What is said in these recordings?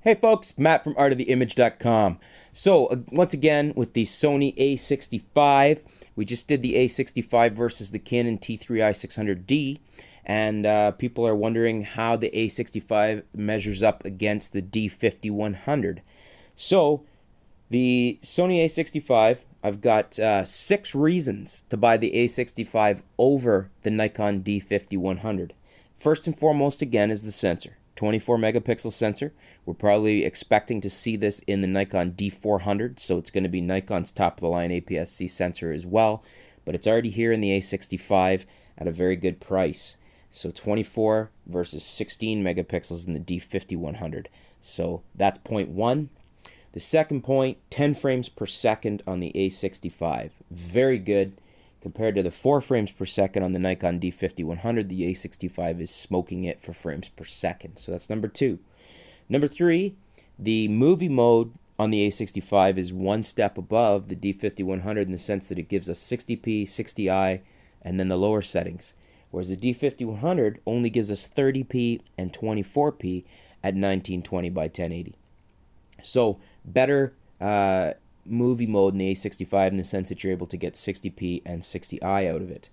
Hey folks, Matt from artoftheimage.com. So once again with the Sony a65, we just did the a65 versus the Canon T3i600D, and people are wondering how the a65 measures up against the D5100. So the Sony a65, I've got 6 reasons to buy the a65 over the Nikon D5100. First and foremost again is the sensor. 24 megapixel sensor. We're probably expecting to see this in the Nikon D400, so it's going to be Nikon's top of the line APS-C sensor as well, but it's already here in the A65 at a very good price. So 24 versus 16 megapixels in the D5100. So that's point one. The second point, 10 frames per second on the A65. Very good. Compared to the 4 frames per second on the Nikon D5100, the a65 is smoking it for frames per second. So that's number 2. Number 3, the movie mode on the a65 is one step above the D5100 in the sense that it gives us 60p, 60i, and then the lower settings. Whereas the D5100 only gives us 30p and 24p at 1920 by 1080. So better movie mode in the a65 in the sense that you're able to get 60p and 60i out of it.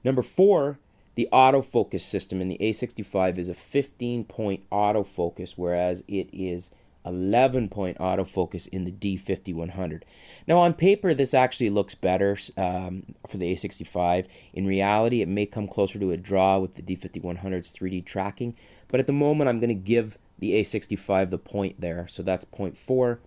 Number 4, the autofocus system in the a65 is a 15-point autofocus, whereas it is 11-point autofocus in the D5100. Now on paper this actually looks better for the a65. In reality it may come closer to a draw with the D5100's 3D tracking, but at the moment I'm going to give the a65 the point there, so that's point 4.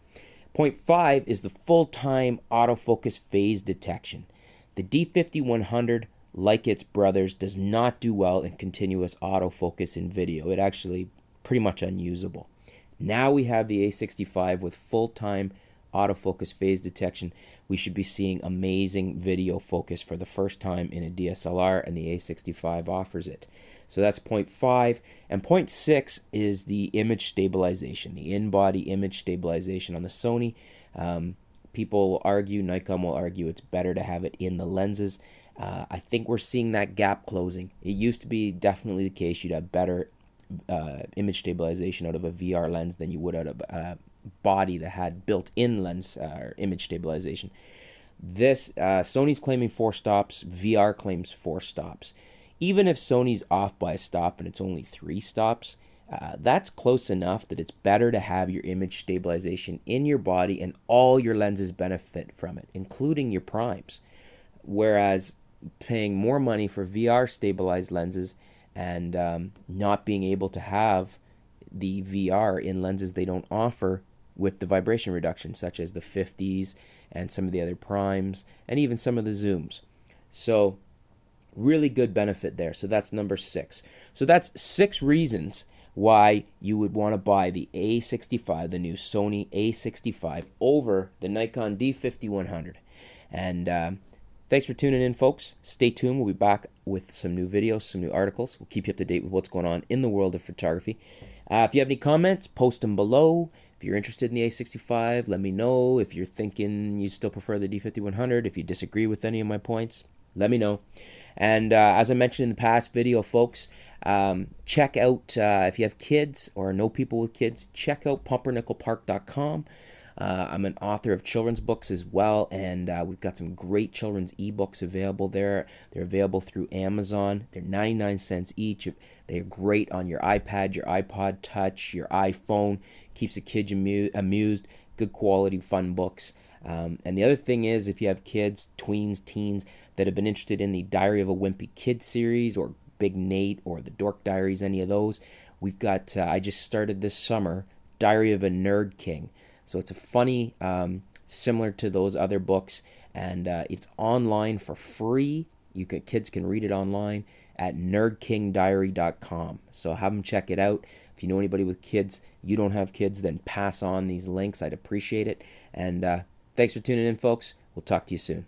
Point 5 is the full-time autofocus phase detection. The D5100, like its brothers, does not do well in continuous autofocus in video. It actually pretty much unusable. Now we have the a65 with full-time autofocus phase detection. We should be seeing amazing video focus for the first time in a DSLR, and the a65 offers it. So that's point 5. And point 6 is the image stabilization, the in-body image stabilization on the Sony. People will argue, Nikon will argue, it's better to have it in the lenses. I think we're seeing that gap closing. It used to be definitely the case you'd have better image stabilization out of a VR lens than you would out of a body that had built-in lens or image stabilization. This Sony's claiming 4 stops, VR claims 4 stops. Even if Sony's off by a stop and it's only 3 stops, that's close enough that it's better to have your image stabilization in your body and all your lenses benefit from it, including your primes. Whereas paying more money for VR stabilized lenses and not being able to have the VR in lenses they don't offer with the vibration reduction, such as the 50s and some of the other primes and even some of the zooms. So really good benefit there. So that's number 6. So that's 6 reasons why you would want to buy the a65, the new Sony a65, over the Nikon D5100. And thanks for tuning in, folks. Stay tuned. We'll be back with some new videos, some new articles. We'll keep you up to date with what's going on in the world of photography. If you have any comments, post them below. If you're interested in the a65, let me know. If you're thinking you still prefer the D5100, if you disagree with any of my points, let me know. And as I mentioned in the past video, folks, check out, if you have kids or know people with kids, check out pumpernickelpark.com. I'm an author of children's books as well, and we've got some great children's ebooks available there. They're available through Amazon. They're 99 cents each. They're great on your iPad, your iPod Touch, your iPhone. Keeps the kids amused. Good quality, fun books. And the other thing is, if you have kids, tweens, teens, that have been interested in the Diary of a Wimpy Kid series, or Big Nate, or the Dork Diaries, any of those, we've got, I just started this summer, Diary of a Nerd King. So it's a funny, similar to those other books, and it's online for free. Kids can read it online at nerdkingdiary.com. So have them check it out. If you know anybody with kids, you don't have kids, then pass on these links. I'd appreciate it. And thanks for tuning in, folks. We'll talk to you soon.